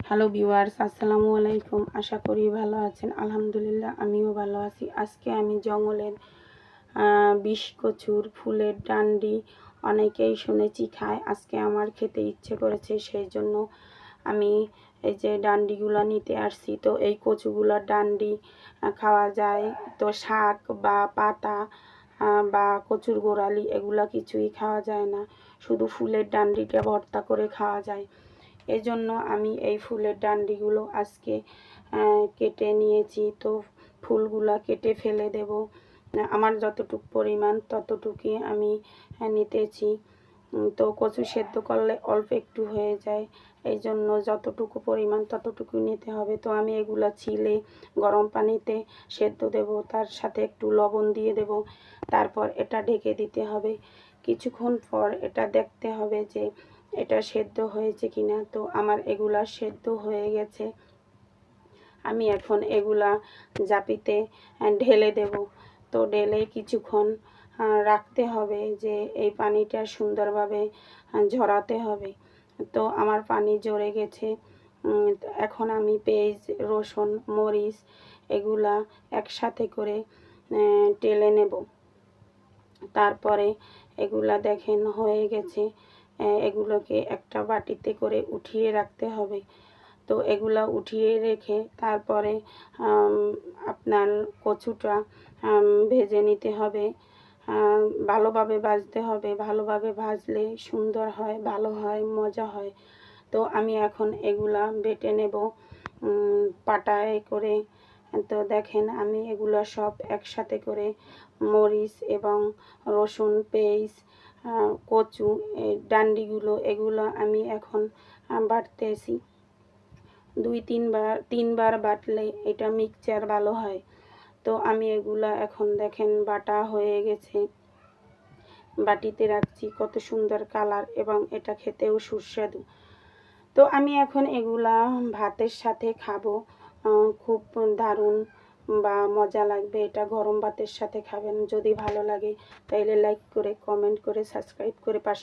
Hello viewers, আসসালামু আলাইকুম। আশা করি ভালো আছেন। আলহামদুলিল্লাহ আমিও ভালো আছি। আজকে আমি জঙ্গলের বিষ কচুর ফুলের ডান্ডি অনেকেই শুনেছি খায়, আজকে আমার খেতে ইচ্ছে করেছে, সেই জন্য আমি এই যে ডান্ডিগুলো নিতে আসছি। তো এই কচুগুলোর ডান্ডি খাওয়া যায়, তো শাক বা পাতা বা কচুর গোড়ালি এগুলা কিছুই খাওয়া যায় না, শুধু ফুলের ডান্ডিটা ভর্তা করে খাওয়া যায়। এই জন্য আমি এই ফুলের ডান্ডিগুলো আজকে কেটে নিয়েছি। তো ফুলগুলা কেটে ফেলে দেব, আমার যতটুকু পরিমাণ ততটুকুই আমি নিতেছি। তো কচু সেদ্ধ করলে অল্প একটু হয়ে যায়, এই জন্য যতটুকু পরিমাণ ততটুকু নিতে হবে। তো আমি এগুলা ছিলে গরম পানিতে সেদ্ধ দেব, তার সাথে একটু লবণ দিয়ে দেব, তারপর এটা ঢেকে দিতে হবে। কিছুক্ষণ পর এটা দেখতে হবে যে এটা সেদ্ধ হয়েছে কিনা। তো আমার এগুলা সেদ্ধ হয়ে গেছে, আমি এখন এগুলা জাপিতে ঢেলে দেব। তো ঢেলে কিছুক্ষণ রাখতে হবে, যে এই পানিটা সুন্দরভাবে ঝরাতে হবে। তো আমার পানি ঝরে গেছে। এখন আমি পেঁয়াজ, রসুন, মরিচ এগুলা একসাথে করে টেলে নেব। তারপরে এগুলা দেখেন হয়ে গেছে, এগুলোকে একটা বাটিতে করে উঠিয়ে রাখতে হবে। তো এগুলা উঠিয়ে রেখে তারপরে আপনার কচুটা ভেজে নিতে হবে, ভালোভাবে ভাজতে হবে। ভালোভাবে ভাজলে সুন্দর হয়, ভালো হয়, মজা হয়। তো আমি এখন এগুলা বেটে নেব পাটায় করে। তো দেখেন আমি এগুলো সব একসাথে করে মরিচ এবং রসুন, পেঁয়াজ, কচু, ডান্ডিগুলো এগুলো আমি এখন বাটতেছি। তিনবার বাটলে এটা মিক্সচার ভালো হয়। তো আমি এগুলা এখন দেখেন বাটা হয়ে গেছে, বাটিতে রাখছি। কত সুন্দর কালার এবং এটা খেতেও সুস্বাদু। তো আমি এখন এগুলা ভাতের সাথে খাবো, খুব দারুণ বা মজা লাগবে। এটা গরম ভাতের সাথে খাবেন। যদি ভালো লাগে তাইলে লাইক করে, কমেন্ট করে, সাবস্ক্রাইব করে পাশে